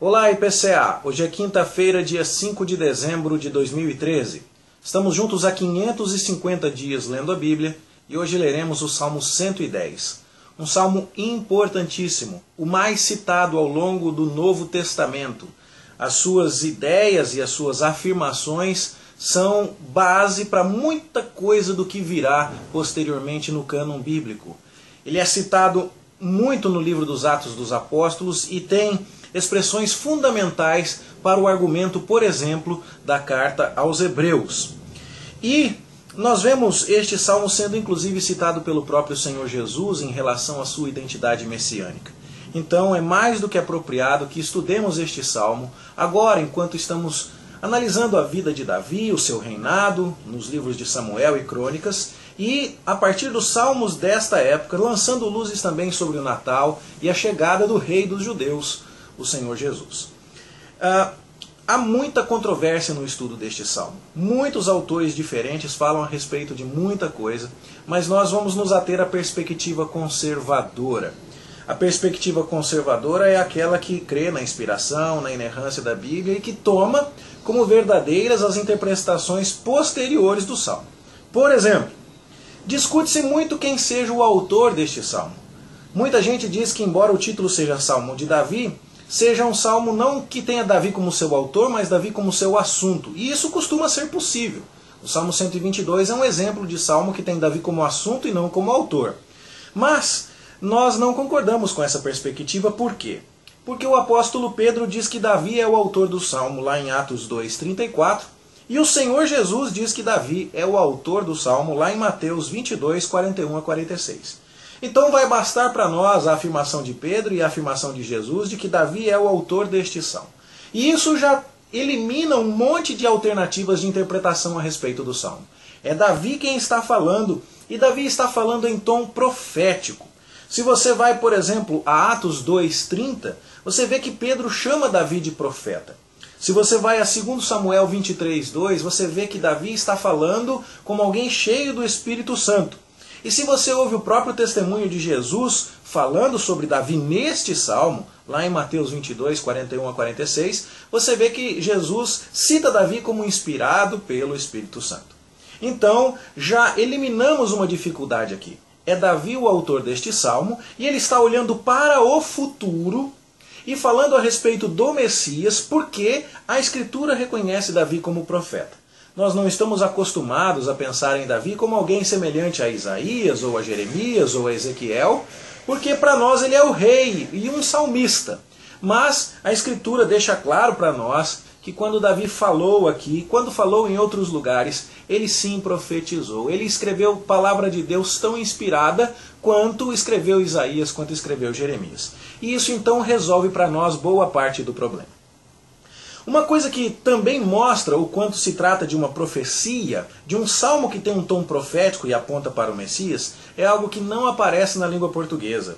Olá IPCA, hoje é quinta-feira, dia 5 de dezembro de 2013. Estamos juntos há 550 dias lendo a Bíblia e hoje leremos o Salmo 110. Um salmo importantíssimo, o mais citado ao longo do Novo Testamento. As suas ideias e as suas afirmações são base para muita coisa do que virá posteriormente no cânon bíblico. Ele é citado muito no livro dos Atos dos Apóstolos e tem expressões fundamentais para o argumento, por exemplo, da carta aos Hebreus. E nós vemos este salmo sendo inclusive citado pelo próprio Senhor Jesus em relação à sua identidade messiânica. Então é mais do que apropriado que estudemos este salmo agora, enquanto estamos analisando a vida de Davi, o seu reinado, nos livros de Samuel e Crônicas, e a partir dos salmos desta época, lançando luzes também sobre o Natal e a chegada do Rei dos Judeus, o Senhor Jesus. Há muita controvérsia no estudo deste salmo. Muitos autores diferentes falam a respeito de muita coisa, mas nós vamos nos ater à perspectiva conservadora. A perspectiva conservadora é aquela que crê na inspiração, na inerrância da Bíblia e que toma como verdadeiras as interpretações posteriores do salmo. Por exemplo, discute-se muito quem seja o autor deste salmo. Muita gente diz que, embora o título seja Salmo de Davi, seja um salmo não que tenha Davi como seu autor, mas Davi como seu assunto. E isso costuma ser possível. O Salmo 122 é um exemplo de salmo que tem Davi como assunto e não como autor. Mas nós não concordamos com essa perspectiva, por quê? Porque o apóstolo Pedro diz que Davi é o autor do salmo lá em Atos 2:34, e o Senhor Jesus diz que Davi é o autor do salmo lá em Mateus 22:41-46. Então vai bastar para nós a afirmação de Pedro e a afirmação de Jesus de que Davi é o autor deste salmo. E isso já elimina um monte de alternativas de interpretação a respeito do salmo. É Davi quem está falando, e Davi está falando em tom profético. Se você vai, por exemplo, a Atos 2:30, você vê que Pedro chama Davi de profeta. Se você vai a 2 Samuel 23:2, você vê que Davi está falando como alguém cheio do Espírito Santo. E se você ouve o próprio testemunho de Jesus falando sobre Davi neste salmo, lá em Mateus 22:41-46, você vê que Jesus cita Davi como inspirado pelo Espírito Santo. Então, já eliminamos uma dificuldade aqui. É Davi o autor deste salmo, e ele está olhando para o futuro e falando a respeito do Messias, porque a Escritura reconhece Davi como profeta. Nós não estamos acostumados a pensar em Davi como alguém semelhante a Isaías, ou a Jeremias, ou a Ezequiel, porque para nós ele é o rei e um salmista. Mas a Escritura deixa claro para nós que quando Davi falou aqui, quando falou em outros lugares, ele sim profetizou. Ele escreveu palavra de Deus tão inspirada quanto escreveu Isaías, quanto escreveu Jeremias. E isso então resolve para nós boa parte do problema. Uma coisa que também mostra o quanto se trata de uma profecia, de um salmo que tem um tom profético e aponta para o Messias, é algo que não aparece na língua portuguesa.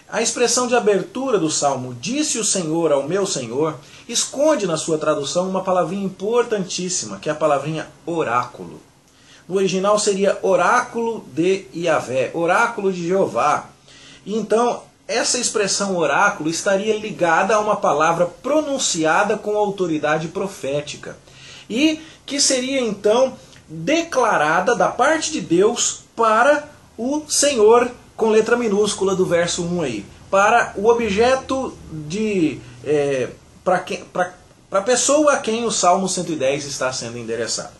A expressão de abertura do salmo, disse o Senhor ao meu Senhor, esconde na sua tradução uma palavrinha importantíssima, que é a palavrinha oráculo. No original seria oráculo de Yahvé, oráculo de Jeová. E então, essa expressão oráculo estaria ligada a uma palavra pronunciada com autoridade profética. E que seria então declarada da parte de Deus para o Senhor, com letra minúscula do verso 1 aí. Para o objeto de... para a pessoa a quem o Salmo 110 está sendo endereçado.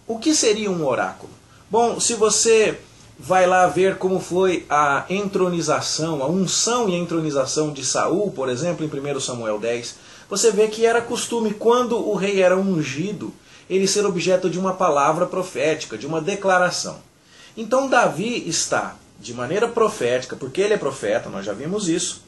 O que seria um oráculo? Bom, se você vai lá ver como foi a entronização, a unção e a entronização de Saul, por exemplo, em 1 Samuel 10, você vê que era costume, quando o rei era ungido, ele ser objeto de uma palavra profética, de uma declaração. Então Davi está, de maneira profética, porque ele é profeta, nós já vimos isso,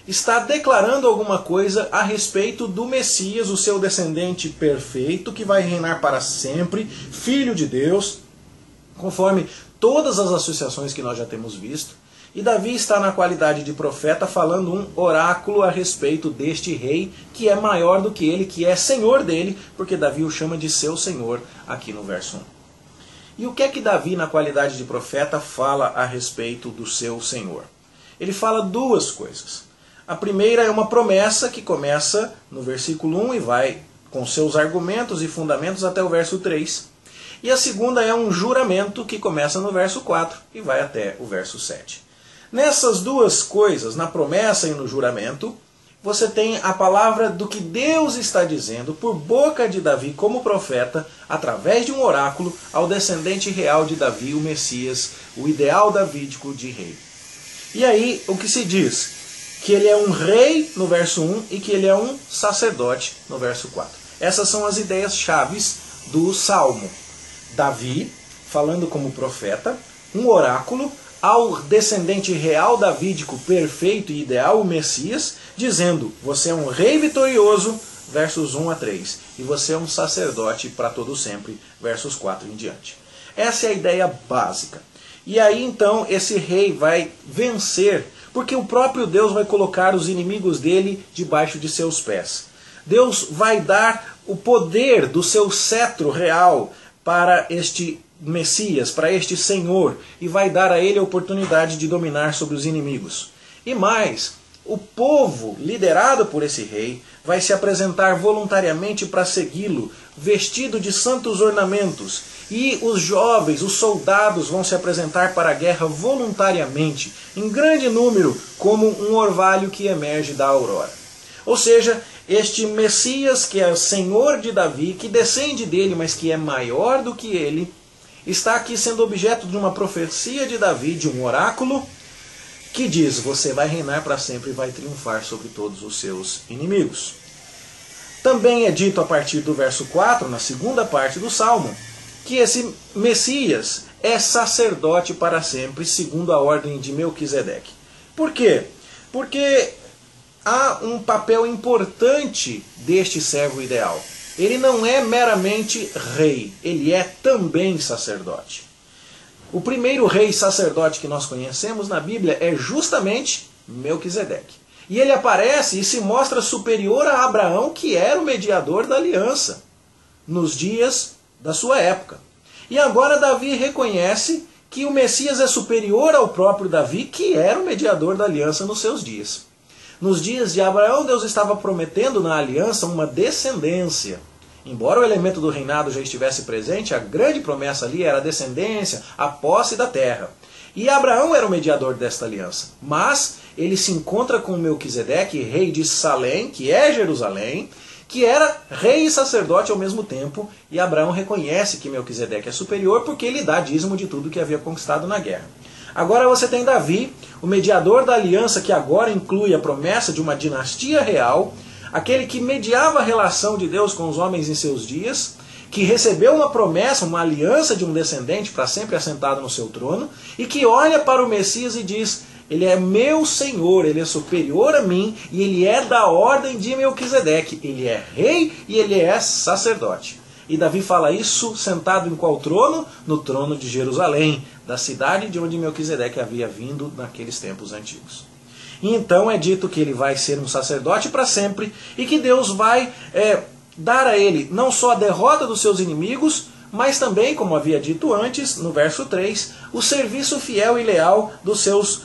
está declarando alguma coisa a respeito do Messias, o seu descendente perfeito, que vai reinar para sempre, filho de Deus, conforme todas as associações que nós já temos visto. E Davi está na qualidade de profeta falando um oráculo a respeito deste rei, que é maior do que ele, que é senhor dele, porque Davi o chama de seu senhor aqui no verso 1. E o que é que Davi, na qualidade de profeta, fala a respeito do seu senhor? Ele fala duas coisas. A primeira é uma promessa que começa no versículo 1 e vai com seus argumentos e fundamentos até o verso 3. E a segunda é um juramento que começa no verso 4 e vai até o verso 7. Nessas duas coisas, na promessa e no juramento, você tem a palavra do que Deus está dizendo por boca de Davi como profeta, através de um oráculo, ao descendente real de Davi, o Messias, o ideal davídico de rei. E aí, o que se diz? Que ele é um rei, no verso 1, e que ele é um sacerdote, no verso 4. Essas são as ideias chaves do Salmo. Davi, falando como profeta, um oráculo, ao descendente real davídico perfeito e ideal, o Messias, dizendo: você é um rei vitorioso, versos 1 a 3, e você é um sacerdote para todo sempre, versos 4 em diante. Essa é a ideia básica. E aí então esse rei vai vencer, porque o próprio Deus vai colocar os inimigos dele debaixo de seus pés. Deus vai dar o poder do seu cetro real para este Messias, para este Senhor, e vai dar a ele a oportunidade de dominar sobre os inimigos. E mais, o povo, liderado por esse rei, vai se apresentar voluntariamente para segui-lo, vestido de santos ornamentos, e os jovens, os soldados, vão se apresentar para a guerra voluntariamente, em grande número, como um orvalho que emerge da aurora. Ou seja, este Messias, que é o Senhor de Davi, que descende dele, mas que é maior do que ele, está aqui sendo objeto de uma profecia de Davi, de um oráculo, que diz: você vai reinar para sempre e vai triunfar sobre todos os seus inimigos. Também é dito a partir do verso 4, na segunda parte do Salmo, que esse Messias é sacerdote para sempre, segundo a ordem de Melquisedeque. Por quê? Porque há um papel importante deste servo ideal. Ele não é meramente rei, ele é também sacerdote. O primeiro rei sacerdote que nós conhecemos na Bíblia é justamente Melquisedeque. E ele aparece e se mostra superior a Abraão, que era o mediador da aliança, nos dias da sua época. E agora Davi reconhece que o Messias é superior ao próprio Davi, que era o mediador da aliança nos seus dias. Nos dias de Abraão, Deus estava prometendo na aliança uma descendência. Embora o elemento do reinado já estivesse presente, a grande promessa ali era a descendência, a posse da terra. E Abraão era o mediador desta aliança. Mas ele se encontra com Melquisedeque, rei de Salém, que é Jerusalém, que era rei e sacerdote ao mesmo tempo. E Abraão reconhece que Melquisedeque é superior porque ele dá dízimo de tudo que havia conquistado na guerra. Agora você tem Davi, o mediador da aliança, que agora inclui a promessa de uma dinastia real, aquele que mediava a relação de Deus com os homens em seus dias, que recebeu uma promessa, uma aliança de um descendente para sempre assentado no seu trono, e que olha para o Messias e diz: ele é meu Senhor, ele é superior a mim, e ele é da ordem de Melquisedeque, ele é rei e ele é sacerdote. E Davi fala isso sentado em qual trono? No trono de Jerusalém, da cidade de onde Melquisedeque havia vindo naqueles tempos antigos. E então é dito que ele vai ser um sacerdote para sempre e que Deus vai dar a ele não só a derrota dos seus inimigos, mas também, como havia dito antes, no verso 3, o serviço fiel e leal dos seus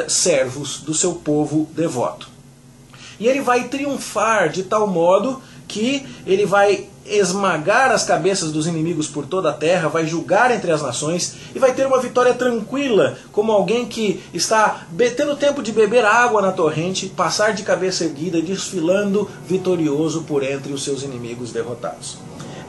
servos, do seu povo devoto. E ele vai triunfar de tal modo que ele vai esmagar as cabeças dos inimigos por toda a terra, vai julgar entre as nações e vai ter uma vitória tranquila, como alguém que está tendo tempo de beber água na torrente, passar de cabeça erguida, desfilando vitorioso por entre os seus inimigos derrotados.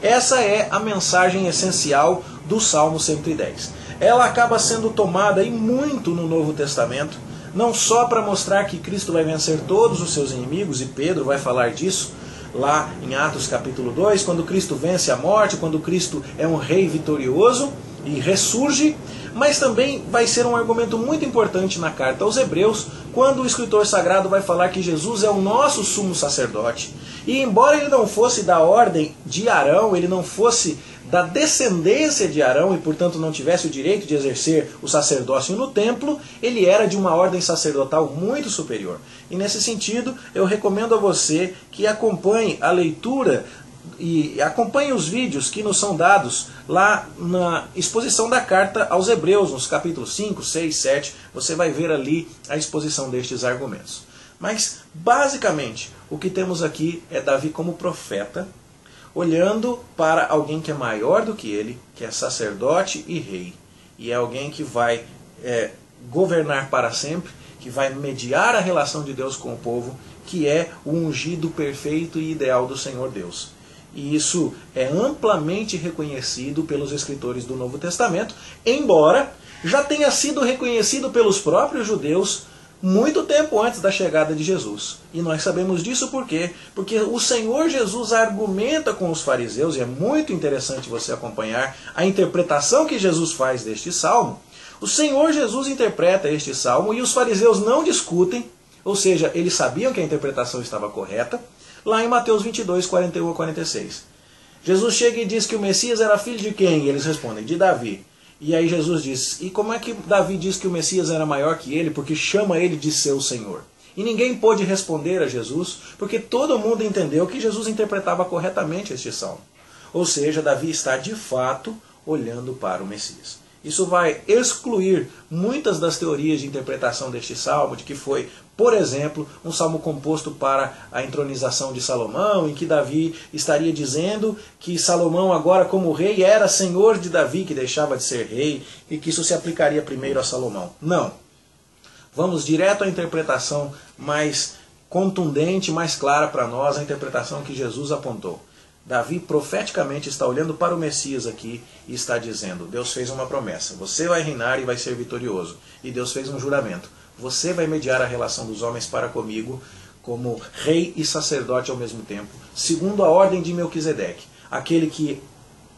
Essa é a mensagem essencial do Salmo 110. Ela acaba sendo tomada e muito no Novo Testamento, não só para mostrar que Cristo vai vencer todos os seus inimigos, e Pedro vai falar disso lá em Atos capítulo 2, quando Cristo vence a morte, quando Cristo é um rei vitorioso e ressurge, mas também vai ser um argumento muito importante na carta aos Hebreus, quando o escritor sagrado vai falar que Jesus é o nosso sumo sacerdote. E embora ele não fosse da ordem de Arão, ele não fosse da descendência de Arão e, portanto, não tivesse o direito de exercer o sacerdócio no templo, ele era de uma ordem sacerdotal muito superior. E nesse sentido, eu recomendo a você que acompanhe a leitura e acompanhe os vídeos que nos são dados lá na exposição da carta aos Hebreus, nos capítulos 5, 6, 7, você vai ver ali a exposição destes argumentos. Mas, basicamente, o que temos aqui é Davi como profeta, olhando para alguém que é maior do que ele, que é sacerdote e rei. E é alguém que vai governar para sempre, que vai mediar a relação de Deus com o povo, que é o ungido perfeito e ideal do Senhor Deus. E isso é amplamente reconhecido pelos escritores do Novo Testamento, embora já tenha sido reconhecido pelos próprios judeus muito tempo antes da chegada de Jesus. E nós sabemos disso por quê? Porque o Senhor Jesus argumenta com os fariseus, e é muito interessante você acompanhar a interpretação que Jesus faz deste salmo. O Senhor Jesus interpreta este salmo e os fariseus não discutem, ou seja, eles sabiam que a interpretação estava correta, lá em Mateus 22, 41 a 46. Jesus chega e diz que o Messias era filho de quem? E eles respondem, de Davi. E aí Jesus diz, e como é que Davi diz que o Messias era maior que ele, porque chama ele de seu Senhor? E ninguém pôde responder a Jesus, porque todo mundo entendeu que Jesus interpretava corretamente este salmo. Ou seja, Davi está de fato olhando para o Messias. Isso vai excluir muitas das teorias de interpretação deste salmo, de que foi, por exemplo, um salmo composto para a entronização de Salomão, em que Davi estaria dizendo que Salomão agora como rei era senhor de Davi, que deixava de ser rei, e que isso se aplicaria primeiro a Salomão. Não. Vamos direto à interpretação mais contundente, mais clara para nós, a interpretação que Jesus apontou. Davi profeticamente está olhando para o Messias aqui e está dizendo, Deus fez uma promessa, você vai reinar e vai ser vitorioso. E Deus fez um juramento, você vai mediar a relação dos homens para comigo como rei e sacerdote ao mesmo tempo, segundo a ordem de Melquisedeque, aquele que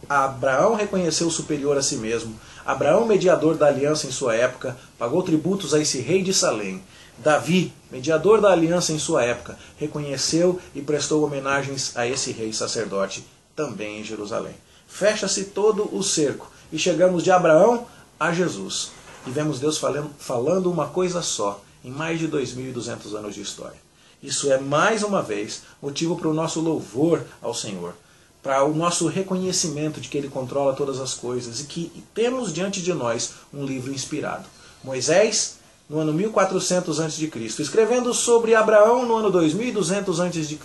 Abraão reconheceu superior a si mesmo, Abraão, mediador da aliança em sua época, pagou tributos a esse rei de Salém. Davi, mediador da aliança em sua época, reconheceu e prestou homenagens a esse rei sacerdote também em Jerusalém. Fecha-se todo o cerco e chegamos de Abraão a Jesus. E vemos Deus falando uma coisa só em mais de 2.200 anos de história. Isso é, mais uma vez, motivo para o nosso louvor ao Senhor, para o nosso reconhecimento de que Ele controla todas as coisas e que temos diante de nós um livro inspirado. Moisés, no ano 1400 a.C., escrevendo sobre Abraão no ano 2200 a.C.,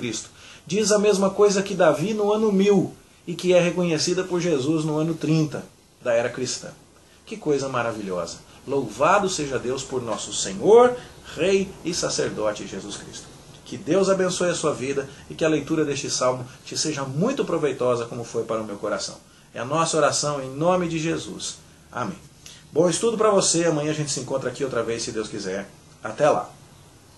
diz a mesma coisa que Davi no ano 1000 e que é reconhecida por Jesus no ano 30 da era cristã. Que coisa maravilhosa! Louvado seja Deus por nosso Senhor, Rei e Sacerdote Jesus Cristo. Que Deus abençoe a sua vida e que a leitura deste salmo te seja muito proveitosa como foi para o meu coração. É a nossa oração em nome de Jesus. Amém. Bom estudo para você. Amanhã a gente se encontra aqui outra vez, se Deus quiser. Até lá.